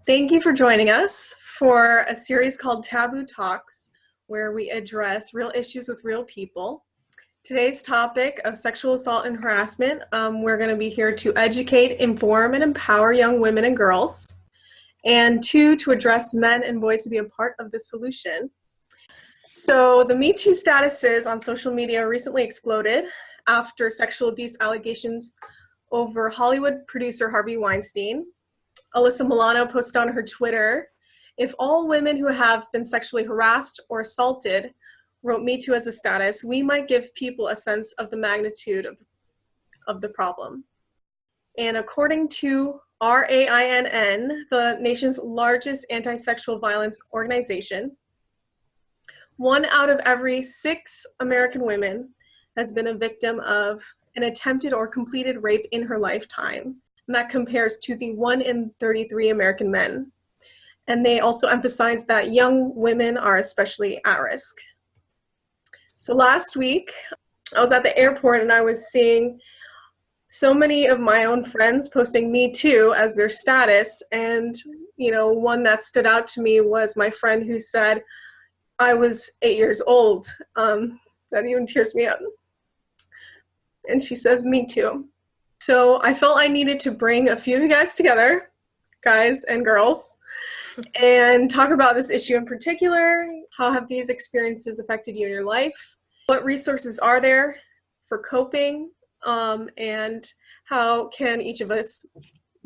Thank you for joining us for a series called Taboo Talks, where we address real issues with real people. Today's topic of sexual assault and harassment, we're going to be here to educate, inform, and empower young women and girls, and two, to address men and boys to be a part of the solution. So the Me Too statuses on social media recently exploded after sexual abuse allegations over Hollywood producer Harvey Weinstein. Alyssa Milano posted on her Twitter, "If all women who have been sexually harassed or assaulted wrote Me Too as a status, we might give people a sense of the magnitude of the problem." And according to RAINN, the nation's largest anti-sexual violence organization, 1 out of every 6 American women has been a victim of an attempted or completed rape in her lifetime. And that compares to the 1 in 33 American men. And they also emphasize that young women are especially at risk. So last week, I was at the airport and I was seeing so many of my own friends posting Me Too as their status. And, one that stood out to me was my friend who said, "I was 8 years old." That even tears me up. And she says, "Me too." So I felt I needed to bring a few of you guys together, guys and girls, and talk about this issue in particular. How have these experiences affected you in your life? What resources are there for coping? And how can each of us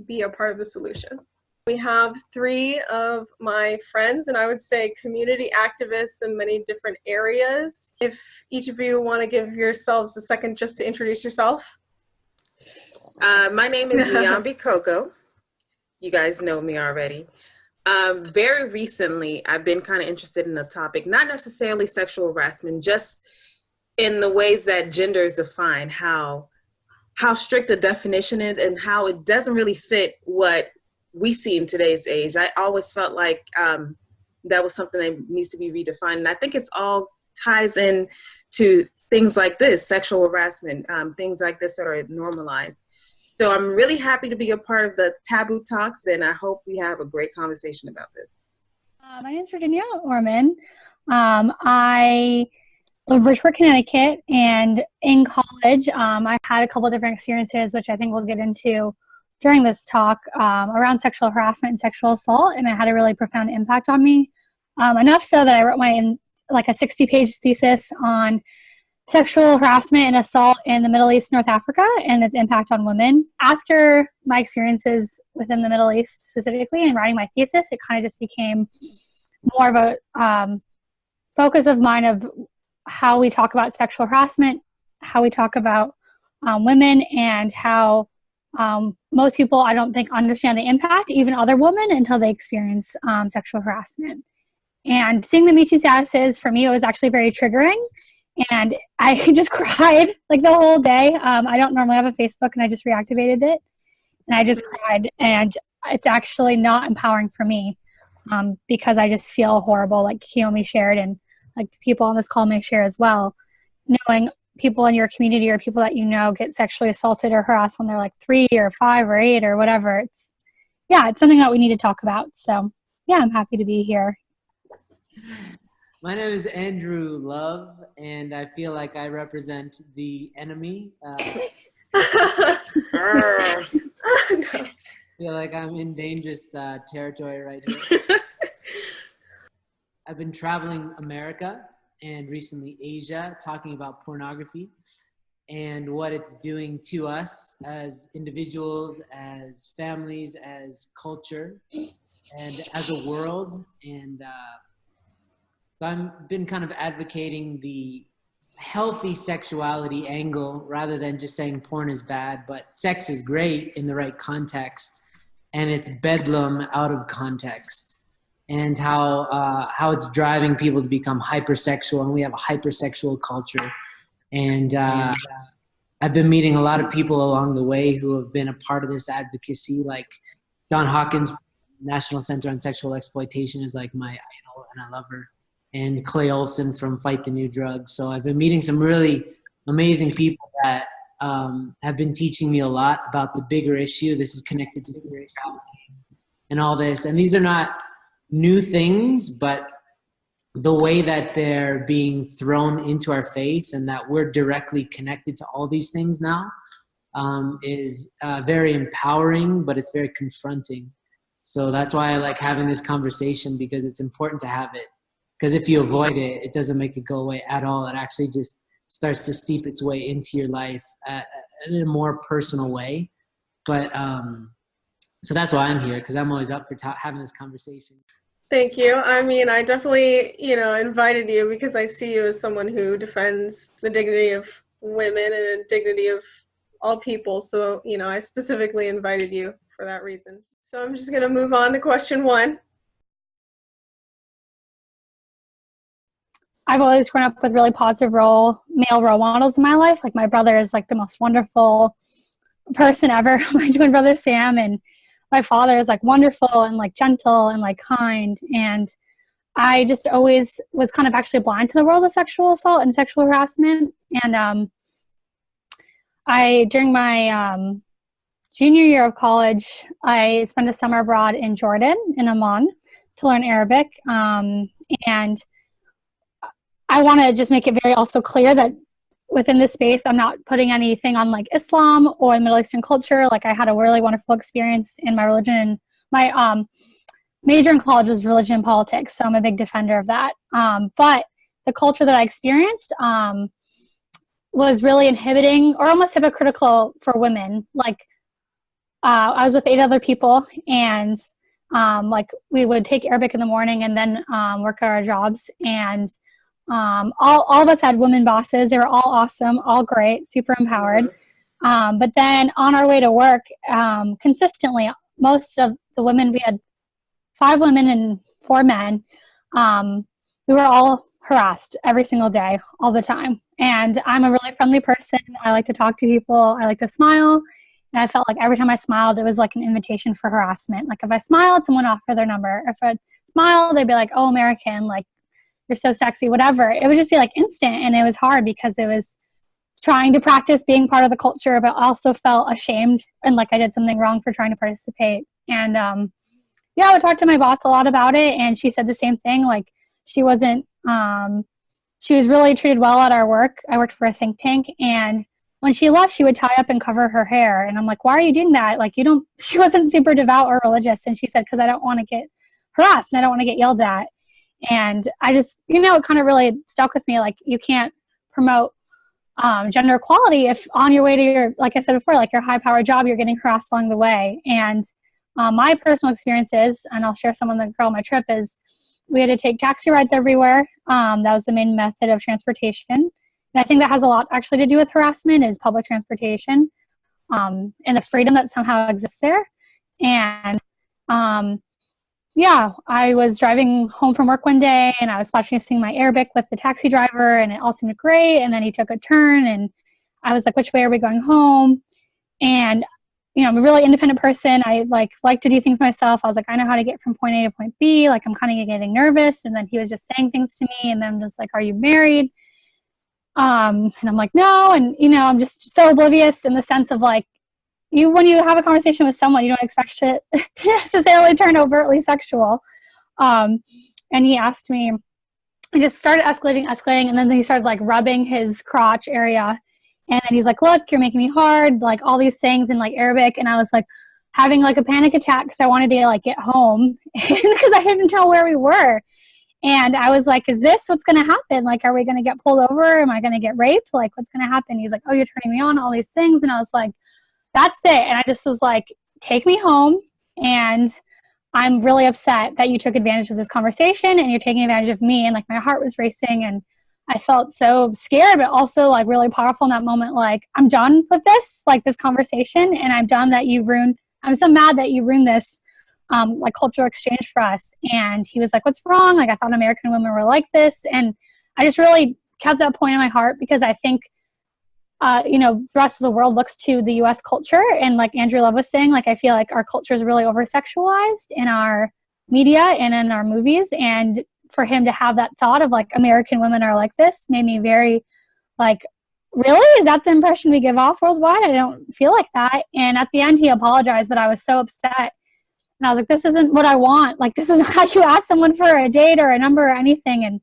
be a part of the solution? We have 3 of my friends, and I would say community activists in many different areas. If each of you want to give yourselves a second just to introduce yourself. My name is Miyambi Coco. You guys know me already. Very recently, I've been kind of interested in the topic, not necessarily sexual harassment, just in the ways that gender is defined, how strict a definition is and how it doesn't really fit what we see in today's age. I always felt like that was something that needs to be redefined. And I think it's all ties in to things like this, sexual harassment, things like this that are normalized. So I'm really happy to be a part of the Taboo Talks, and I hope we have a great conversation about this. My name is Virginia Orman. I live in Bridgeport, Connecticut, and in college, I had a couple of different experiences, which I think we'll get into during this talk, around sexual harassment and sexual assault, and it had a really profound impact on me. Enough so that I wrote a 60-page thesis on sexual harassment and assault in the Middle East, North Africa, and its impact on women. After my experiences within the Middle East specifically and writing my thesis, it kind of just became more of a focus of mine of how we talk about sexual harassment, how we talk about women, and how most people, I don't think, understand the impact, even other women, until they experience sexual harassment. And seeing the Me Too statuses, for me, it was actually very triggering. And I just cried like the whole day. I don't normally have a Facebook, and I just reactivated it. And I just cried. And it's actually not empowering for me because I just feel horrible, like Kiyomi shared, and like people on this call may share as well. Knowing people in your community or people that you know get sexually assaulted or harassed when they're like 3 or 5 or 8 or whatever. It's something that we need to talk about. So yeah, I'm happy to be here. My name is Andrew Love, and I feel like I represent the enemy. I feel like I'm in dangerous territory right here. I've been traveling America and recently Asia, talking about pornography and what it's doing to us as individuals, as families, as culture, and as a world. And so I've been kind of advocating the healthy sexuality angle rather than just saying porn is bad, but sex is great in the right context, and it's bedlam out of context, and how it's driving people to become hypersexual, and we have a hypersexual culture. And I've been meeting a lot of people along the way who have been a part of this advocacy, like John Hawkins, National Center on Sexual Exploitation, is like my idol, and I love her. And Clay Olson from Fight the New Drugs. So I've been meeting some really amazing people that have been teaching me a lot about the bigger issue. This is connected to trafficking and all this. And these are not new things, but the way that they're being thrown into our face and that we're directly connected to all these things now is very empowering, but it's very confronting. So that's why I like having this conversation, because it's important to have it. Because if you avoid it, it doesn't make it go away at all. It actually just starts to seep its way into your life in a more personal way. But so that's why I'm here, because I'm always up for having this conversation. Thank you. I mean, I definitely, invited you because I see you as someone who defends the dignity of women and the dignity of all people. So, I specifically invited you for that reason. So I'm just going to move on to question 1. I've always grown up with really positive male role models in my life. Like my brother is like the most wonderful person ever, my twin brother Sam, and my father is like wonderful and like gentle and like kind. And I just always was kind of actually blind to the world of sexual assault and sexual harassment. And during my junior year of college, I spent a summer abroad in Jordan, in Amman, to learn Arabic. And I want to just make it very also clear that within this space, I'm not putting anything on like Islam or Middle Eastern culture. Like I had a really wonderful experience in my religion. My major in college was religion and politics, so I'm a big defender of that. But the culture that I experienced was really inhibiting or almost hypocritical for women. Like I was with 8 other people, and like we would take Arabic in the morning and then work our jobs. And all of us had women bosses. They were all awesome, all great, super empowered. But then on our way to work, consistently, most of the women, we had 5 women and 4 men. We were all harassed every single day, all the time. And I'm a really friendly person. I like to talk to people. I like to smile. And I felt like every time I smiled, it was like an invitation for harassment. Like if I smiled, someone offered their number. If I smiled, they'd be like, "Oh, American, like, you're so sexy," whatever. It would just be like instant. And it was hard because it was trying to practice being part of the culture, but also felt ashamed and like I did something wrong for trying to participate. And I would talk to my boss a lot about it. And she said the same thing. Like she wasn't, she was really treated well at our work. I worked for a think tank. And when she left, she would tie up and cover her hair. And I'm like, "Why are you doing that?" Like, she wasn't super devout or religious. And she said, "Because I don't want to get harassed and I don't want to get yelled at." And I just, it kind of really stuck with me. Like, you can't promote gender equality if on your way to your, like I said before, like your high-powered job, you're getting harassed along the way. And my personal experiences, and I'll share some on the girl on my trip, is we had to take taxi rides everywhere. That was the main method of transportation. And I think that has a lot actually to do with harassment, is public transportation and the freedom that somehow exists there. And I was driving home from work one day and I was practicing my Arabic with the taxi driver, and it all seemed great. And then he took a turn and I was like, "Which way are we going home?" And, I'm a really independent person. I like to do things myself. I was like, "I know how to get from point A to point B." Like I'm kind of getting nervous. And then he was just saying things to me, and then just like, "Are you married?" And I'm like, "No." And, I'm just so oblivious in the sense of like, when you have a conversation with someone, you don't expect it to necessarily turn overtly sexual. And he asked me, I just started escalating. And then he started like rubbing his crotch area. And then he's like, "Look, you're making me hard," like all these things in like Arabic. And I was like having like a panic attack because I wanted to like get home because I didn't know where we were. And I was like, "Is this what's going to happen? Like, are we going to get pulled over? Am I going to get raped? Like, what's going to happen?" He's like, "Oh, you're turning me on," all these things. And I was like, "That's it." And I just was like, "Take me home. And I'm really upset that you took advantage of this conversation and you're taking advantage of me." And like my heart was racing and I felt so scared, but also like really powerful in that moment. Like, I'm done with this, like this conversation. And I'm so mad that you ruined this like cultural exchange for us. And he was like, "What's wrong? Like, I thought American women were like this." And I just really kept that point in my heart because I think the rest of the world looks to the U.S. culture. And like Andrew Love was saying, like, I feel like our culture is really over-sexualized in our media and in our movies. And for him to have that thought of like American women are like this made me very like, really? Is that the impression we give off worldwide? I don't feel like that. And at the end, he apologized, but I was so upset And I was like, this isn't what I want. Like, this isn't how you ask someone for a date or a number or anything. And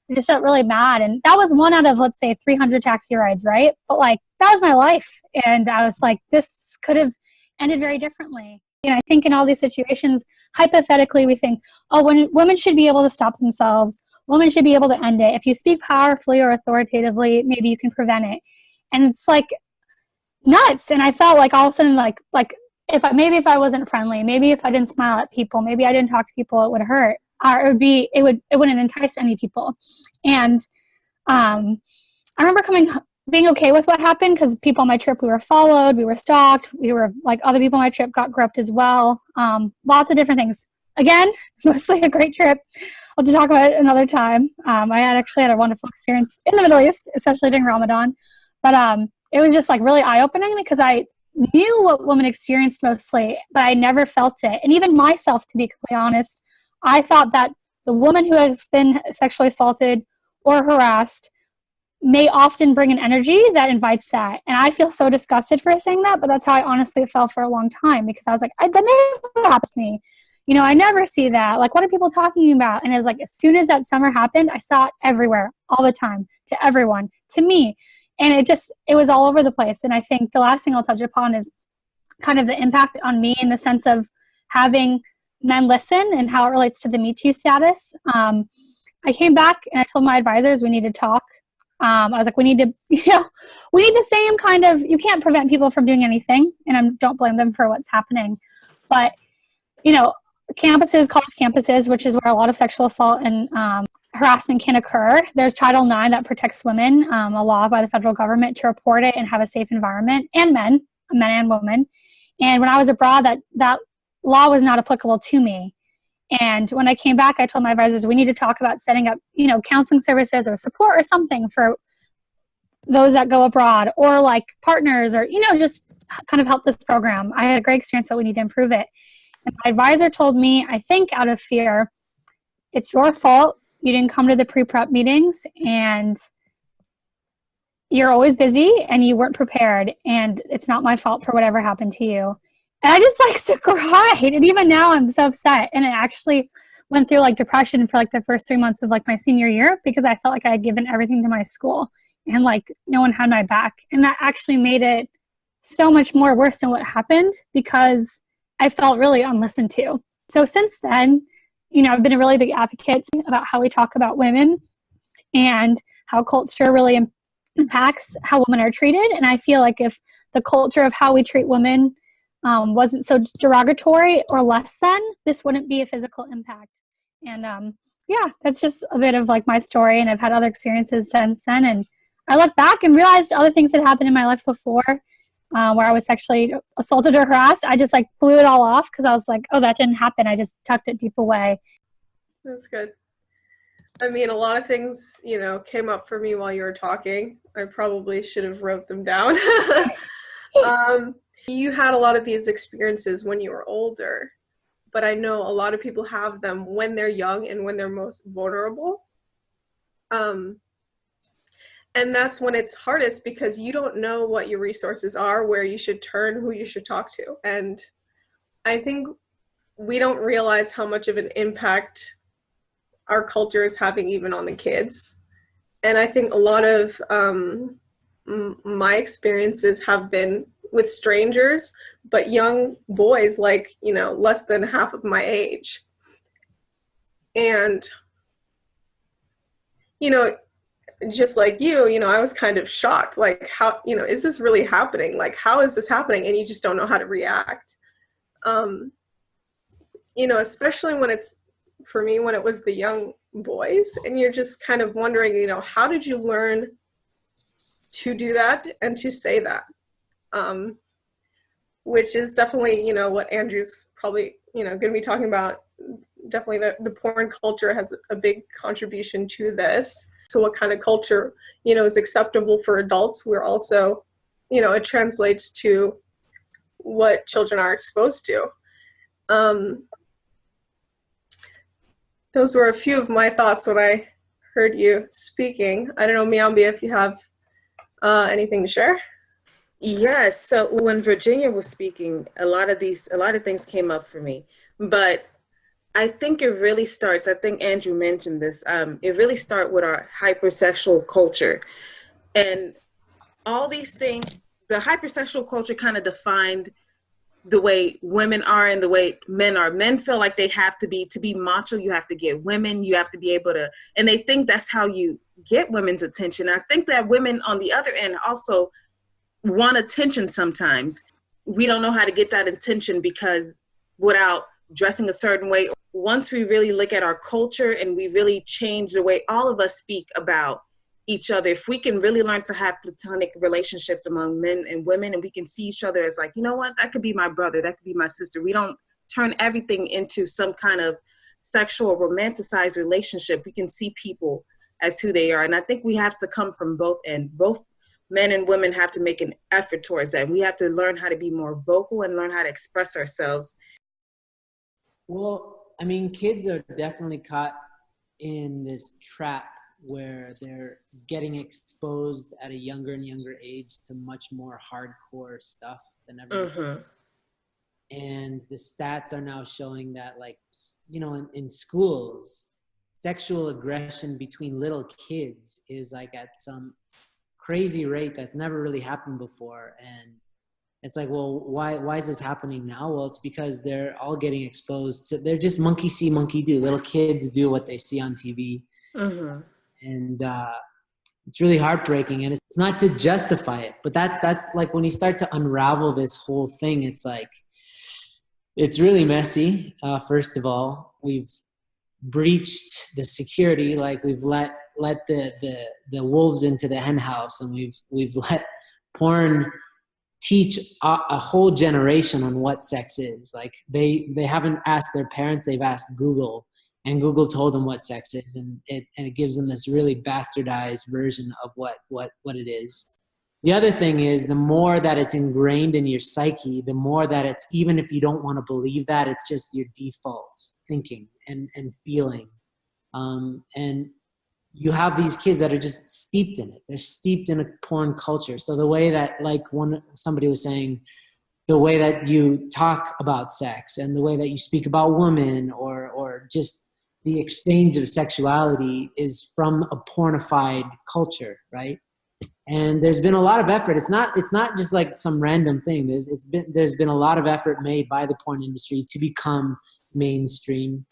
I just felt really mad. And that was one out of, let's say, 300 taxi rides, right? But like, that was my life. And I was like, this could have ended very differently. And I think in all these situations, hypothetically, we think, oh, when women should be able to stop themselves. Women should be able to end it. If you speak powerfully or authoritatively, maybe you can prevent it. And it's like nuts. And I felt like all of a sudden, like if I wasn't friendly, maybe if I didn't smile at people, maybe I didn't talk to people, it would hurt. Or it wouldn't entice any people. And I remember being okay with what happened, because people on my trip, we were followed, we were stalked, we were like, other people on my trip got groped as well. Lots of different things. Again, mostly a great trip. I'll have to talk about it another time. I actually had a wonderful experience in the Middle East, especially during Ramadan. But it was just like really eye-opening, because I knew what women experienced mostly, but I never felt it. And even myself, to be completely honest, I thought that the woman who has been sexually assaulted or harassed may often bring an energy that invites that. And I feel so disgusted for saying that, but that's how I honestly felt for a long time, because I was like, that never happens to me. You know, I never see that. Like, what are people talking about? And it was like, as soon as that summer happened, I saw it everywhere, all the time, to everyone, to me. And it was all over the place. And I think the last thing I'll touch upon is kind of the impact on me, in the sense of having men listen and how it relates to the Me Too status. I came back and I told my advisors we need to talk. I was like, we need the same kind of, you can't prevent people from doing anything, and I don't blame them for what's happening. But, college campuses, which is where a lot of sexual assault and harassment can occur. There's Title IX that protects women, a law by the federal government to report it and have a safe environment, and men and women. And when I was abroad, that law was not applicable to me. And when I came back, I told my advisors, we need to talk about setting up, counseling services or support or something for those that go abroad, or like partners, or, just kind of help this program. I had a great experience, but we need to improve it. And my advisor told me, I think out of fear, it's your fault. You didn't come to the pre-prep meetings, and you're always busy, and you weren't prepared, and it's not my fault for whatever happened to you. And I just cried. And even now I'm so upset. And it actually went through depression for the first 3 months of my senior year, because I felt like I had given everything to my school, and no one had my back. And that actually made it so much more worse than what happened, because I felt really unlistened to. So since then, I've been a really big advocate about how we talk about women and how culture really impacts how women are treated. And I feel like if the culture of how we treat women wasn't so derogatory or less than, this wouldn't be a physical impact. And that's just a bit of my story. And I've had other experiences since then. And I look back and realized other things that happened in my life before, where I was sexually assaulted or harassed. I just blew it all off, because I was like, oh, that didn't happen. I just tucked it deep away. That's good. I mean, a lot of things, came up for me while you were talking. I probably should have wrote them down. You had a lot of these experiences when you were older, but I know a lot of people have them when they're young and when they're most vulnerable. And that's when it's hardest, because you don't know what your resources are, where you should turn, who you should talk to. And I think we don't realize how much of an impact our culture is having even on the kids. And I think a lot of my experiences have been with strangers, but young boys, less than half of my age. And, just like you, I was kind of shocked, how, is this really happening? How is this happening? And you just don't know how to react. Especially when it's, for me, when it was the young boys, and you're just kind of wondering, how did you learn to do that and to say that? Which is definitely, what Andrew's probably, going to be talking about. Definitely the porn culture has a big contribution to this. So what kind of culture, is acceptable for adults. We're also, it translates to what children are exposed to. Those were a few of my thoughts when I heard you speaking. I don't know, Miambi, if you have anything to share. Yes. So when Virginia was speaking, a lot of things came up for me. But I think it really starts, I think Andrew mentioned this, it really starts with our hypersexual culture. And all these things, the hypersexual culture kind of defined the way women are and the way men are. Men feel like they have to be macho, you have to get women, you have to be able to, and they think that's how you get women's attention. I think that women on the other end also want attention sometimes. We don't know how to get that attention because without dressing a certain way, once we really look at our culture and we really change the way all of us speak about each other, if we can really learn to have platonic relationships among men and women, and we can see each other as like, you know what, that could be my brother, that could be my sister. We don't turn everything into some kind of sexual romanticized relationship. We can see people as who they are. And I think we have to come from both ends. Both men and women have to make an effort towards that. We have to learn how to be more vocal and learn how to express ourselves. Well, I mean, kids are definitely caught in this trap where they're getting exposed at a younger and younger age to much more hardcore stuff than ever. Mm-hmm. And the stats are now showing that, like, you know, in schools, sexual aggression between little kids is like at some crazy rate that's never really happened before. And it's like, well, why is this happening now? Well, it's because they're all getting exposed to, they're just monkey see, monkey do. Little kids do what they see on TV. Mm-hmm. And it's really heartbreaking. And it's not to justify it, but that's like when you start to unravel this whole thing, it's like, it's really messy. First of all, we've breached the security, like we've let the wolves into the hen house, and we've let porn teach a whole generation on what sex is. Like they haven't asked their parents, they've asked Google, and Google told them what sex is, and it gives them this really bastardized version of what it is. The other thing is, the more that it's ingrained in your psyche, the more that it's, even if you don't want to believe that, it's just your default thinking and feeling. And you have these kids that are just steeped in it. They're steeped in a porn culture. So the way that, like somebody was saying, the way that you talk about sex and the way that you speak about women, or just the exchange of sexuality, is from a pornified culture, right? And there's been a lot of effort. It's not just like some random thing. There's been a lot of effort made by the porn industry to become mainstream.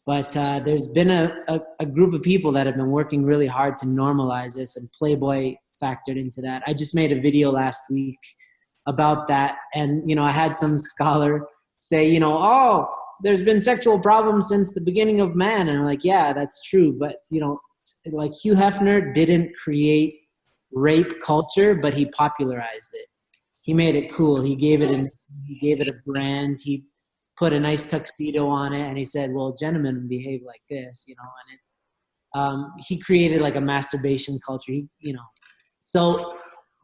But there's been a group of people that have been working really hard to normalize this, and Playboy factored into that. I just made a video last week about that. And, you know, I had some scholar say, you know, oh, there's been sexual problems since the beginning of man. And I'm like, yeah, that's true. But, you know, like Hugh Hefner didn't create rape culture, but he popularized it. He made it cool. He gave it a brand. He put a nice tuxedo on it, and he said, well, gentlemen behave like this, you know. And he created like a masturbation culture, you know. So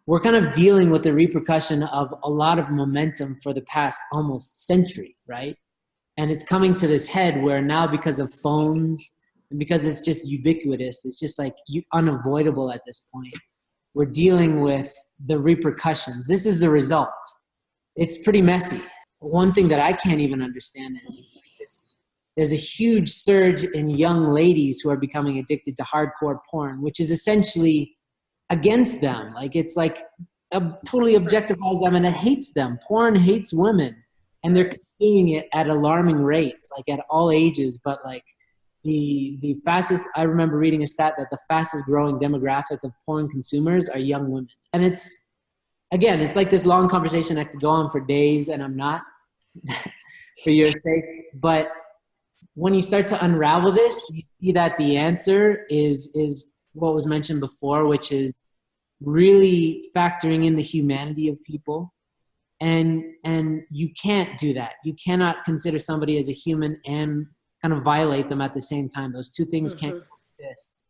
we're kind of dealing with the repercussion of a lot of momentum for the past almost century, right? And it's coming to this head where now, because of phones and because it's just ubiquitous, it's just like unavoidable at this point, we're dealing with the repercussions. This is the result. It's pretty messy. One thing that I can't even understand is there's a huge surge in young ladies who are becoming addicted to hardcore porn, which is essentially against them. Like, it's like totally objectifies them, and it hates them. Porn hates women, and they're consuming it at alarming rates, like at all ages. But like the fastest, I remember reading a stat that the fastest growing demographic of porn consumers are young women. And it's, again, it's like this long conversation I could go on for days, and I'm not, for your sake. But when you start to unravel this, you see that the answer is what was mentioned before, which is really factoring in the humanity of people. And you can't do that. You cannot consider somebody as a human and kind of violate them at the same time. Those two things can't coexist.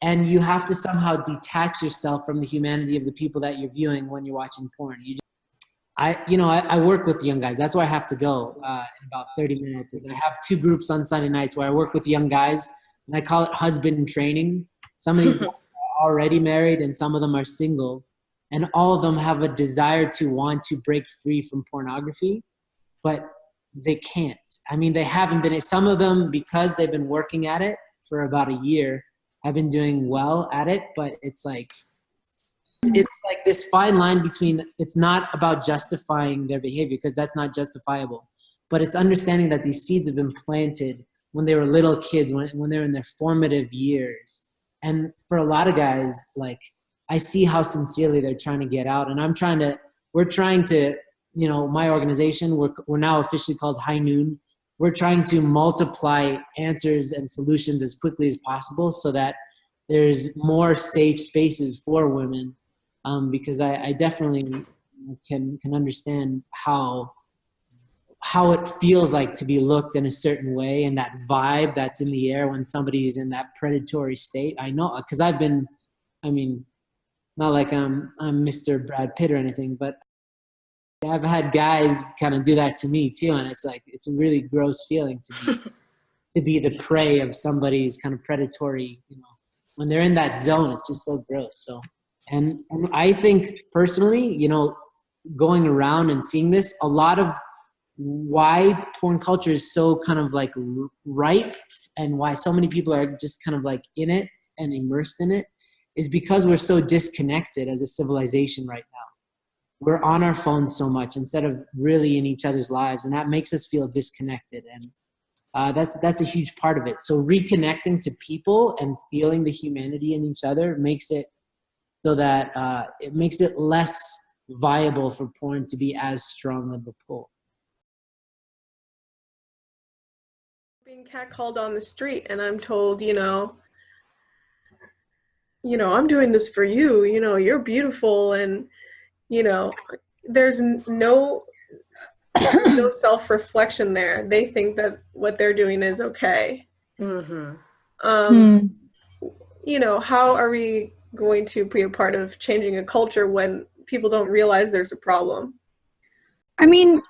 And you have to somehow detach yourself from the humanity of the people that you're viewing when you're watching porn. I work with young guys. That's where I have to go in about 30 minutes. I have two groups on Sunday nights where I work with young guys, and I call it husband training. Some of these guys are already married, and some of them are single. And all of them have a desire to want to break free from pornography. But they can't. I mean, they haven't been, some of them, because they've been working at it for about a year, have been doing well at it, but it's like this fine line between, it's not about justifying their behavior, because that's not justifiable, but it's understanding that these seeds have been planted when they were little kids, when they were in their formative years. And for a lot of guys, like, I see how sincerely they're trying to get out, and we're trying to, you know, my organization, we're now officially called High Noon. We're trying to multiply answers and solutions as quickly as possible so that there's more safe spaces for women, because I definitely can understand how it feels like to be looked in a certain way, and that vibe that's in the air when somebody's in that predatory state. I know, because I've been, I mean, not like I'm Mr. Brad Pitt or anything, but I've had guys kind of do that to me too, and it's like, it's a really gross feeling to be the prey of somebody's kind of predatory, you know, when they're in that zone. It's just so gross. So, and I think personally, you know, going around and seeing this, a lot of why porn culture is so kind of like ripe, and why so many people are just kind of like in it and immersed in it, is because we're so disconnected as a civilization right now. We're on our phones so much instead of really in each other's lives, and that makes us feel disconnected. And that's a huge part of it. So reconnecting to people and feeling the humanity in each other makes it so that it makes it less viable for porn to be as strong of a pull. Being catcalled on the street, and I'm told, you know, I'm doing this for you, you know, you're beautiful, and, you know, there's no self-reflection there. They think that what they're doing is okay. Mm-hmm. You know, how are we going to be a part of changing a culture when people don't realize there's a problem? I mean,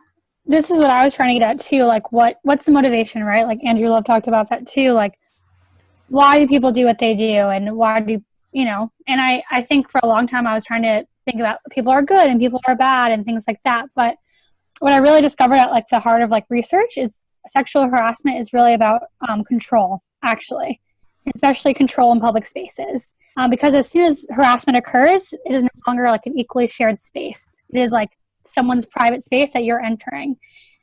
this is what I was trying to get at too. Like, what's the motivation, right? Like Andrew Love talked about that too. Like, why do people do what they do, and why do, you know? And I think for a long time I was trying to think about, people are good and people are bad and things like that. But what I really discovered at like the heart of like research is sexual harassment is really about control, actually, especially control in public spaces. Because as soon as harassment occurs, it is no longer like an equally shared space. It is like someone's private space that you're entering.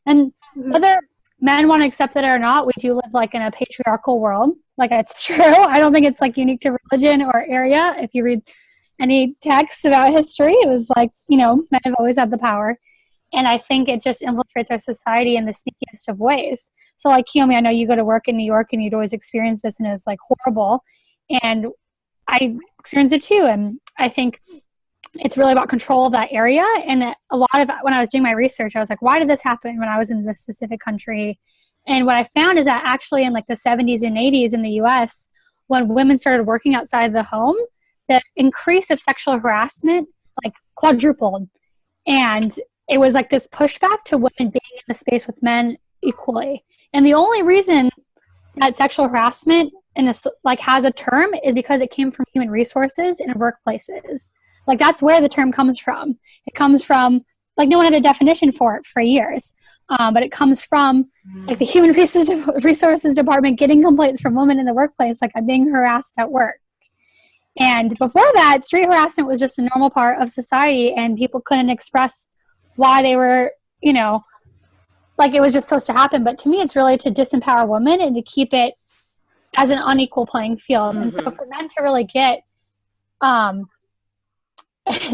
And whether men want to accept it or not, we do live like in a patriarchal world. Like, it's true. I don't think it's like unique to religion or area. If you read any texts about history, it was like, you know, men have always had the power. And I think it just infiltrates our society in the sneakiest of ways. So like, Kiyomi, I know you go to work in New York and you'd always experience this, and it's like horrible. And I experienced it too. And I think it's really about control of that area. And a lot of, when I was doing my research, I was like, why did this happen when I was in this specific country? And what I found is that actually in like the 70s and 80s in the US, when women started working outside the home, the increase of sexual harassment like quadrupled. And it was like this pushback to women being in the space with men equally. And the only reason that sexual harassment in this like has a term is because it came from human resources in workplaces. Like, that's where the term comes from. It comes from, like, no one had a definition for it for years. But it comes from like the human resources department getting complaints from women in the workplace, like, I'm being harassed at work. And before that, street harassment was just a normal part of society, and people couldn't express why they were, you know, like, it was just supposed to happen. But to me, it's really to disempower women and to keep it as an unequal playing field. And so for men to really get,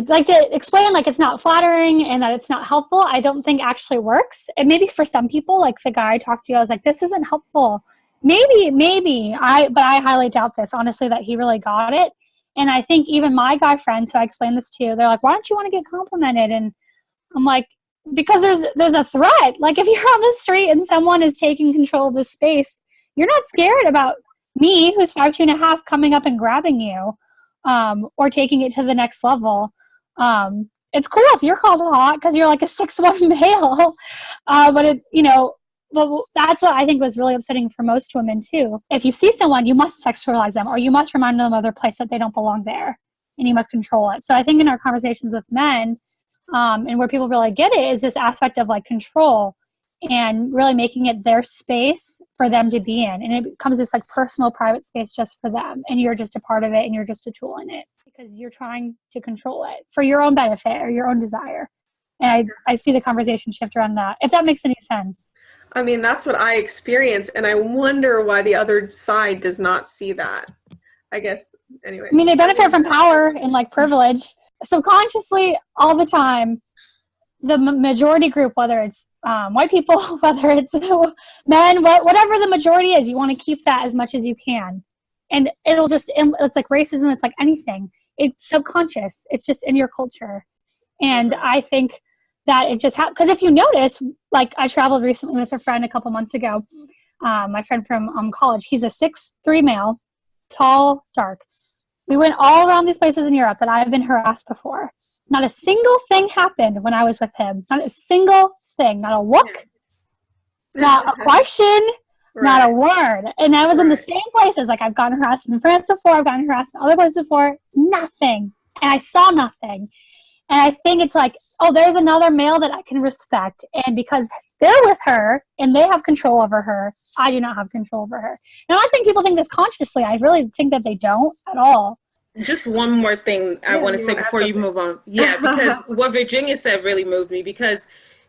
like, to explain like it's not flattering and that it's not helpful, I don't think actually works. And maybe for some people, like the guy I talked to, I was like, this isn't helpful. Maybe but I highly doubt this, honestly, that he really got it. And I think even my guy friends who I explained this to, they're like, why don't you want to get complimented? And I'm like, because there's a threat. Like, if you're on the street and someone is taking control of the space, you're not scared about me, who's 5'2.5", coming up and grabbing you. Or taking it to the next level. It's cool if you're called hot because you're like a 6'1" male. But it, you know, but that's what I think was really upsetting for most women too. If you see someone, you must sexualize them, or you must remind them of their place that they don't belong there, and you must control it. So I think in our conversations with men, and where people really get it is this aspect of like control. and really making it their space for them to be in. And it becomes this like personal, private space just for them. And you're just a part of it and you're just a tool in it because you're trying to control it for your own benefit or your own desire. And I see the conversation shift around that, if that makes any sense. I mean, that's what I experience, and I wonder why the other side does not see that. I guess, anyway. I mean, they benefit from power and like privilege. Subconsciously, all the time, the majority group, whether it's white people, whether it's men, whatever the majority is, you want to keep that as much as you can. And it's like racism, it's like anything. It's subconscious. It's just in your culture. And I think that it just because if you notice, like I traveled recently with a friend a couple months ago, my friend from college, he's a 6'3" male, tall, dark. We went all around these places in Europe that I've been harassed before. Not a single thing happened when I was with him. Not a single thing. Not a look, not a question, not a word. And I was in the same places. Like I've gotten harassed in France before. I've gotten harassed in other places before. Nothing. And I saw nothing. And I think it's like, oh, there's another male that I can respect. And because they're with her and they have control over her, I do not have control over her. And I'm not saying people think this consciously. I really think that they don't at all. Just one more thing I want to say before you move on. Yeah, because what Virginia said really moved me, because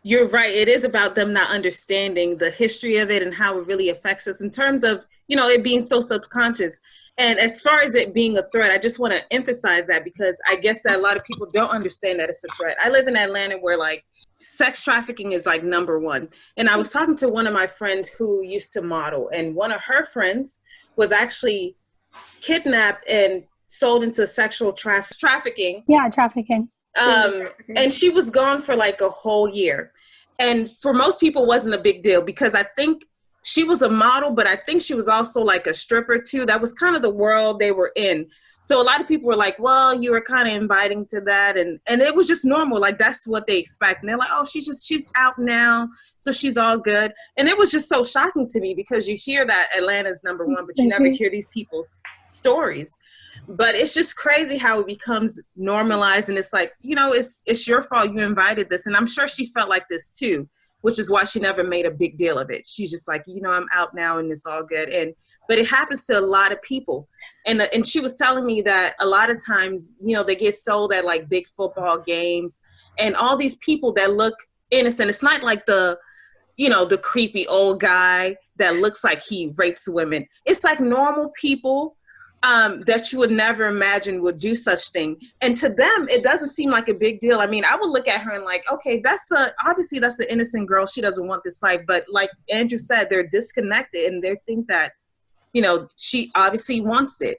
you're right. It is about them not understanding the history of it and how it really affects us in terms of, it being so subconscious. And as far as it being a threat, I just want to emphasize that because I guess that a lot of people don't understand that it's a threat. I live in Atlanta where like sex trafficking is like number one. And I was talking to one of my friends who used to model, and one of her friends was actually kidnapped and sold into sexual trafficking. Yeah, trafficking. And she was gone for like a whole year. And for most people, it wasn't a big deal because I think she was a model, but I think she was also like a stripper too. That was kind of the world they were in. So a lot of people were like, well, you were kind of inviting to that. And it was just normal. Like, that's what they expect. And they're like, oh, she's out now, so she's all good. And it was just so shocking to me because you hear that Atlanta's number one, but you never hear these people's stories. But it's just crazy how it becomes normalized. And it's like, it's your fault you invited this. And I'm sure she felt like this too, which is why she never made a big deal of it. She's just like, I'm out now and it's all good. But it happens to a lot of people. And she was telling me that a lot of times, they get sold at like big football games and all these people that look innocent. It's not like the creepy old guy that looks like he rapes women. It's like normal people that you would never imagine would do such thing. And to them, it doesn't seem like a big deal. I mean, I would look at her and like, okay, obviously that's an innocent girl. She doesn't want this life. But like Andrew said, they're disconnected and they think that, she obviously wants it.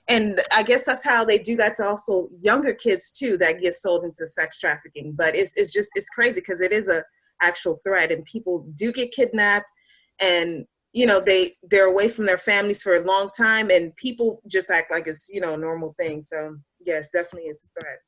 And I guess that's how they do that to also younger kids too, that get sold into sex trafficking. But it's crazy because it is a actual threat and people do get kidnapped and they're away from their families for a long time and people just act like it's, a normal thing. So yes, definitely it's a threat.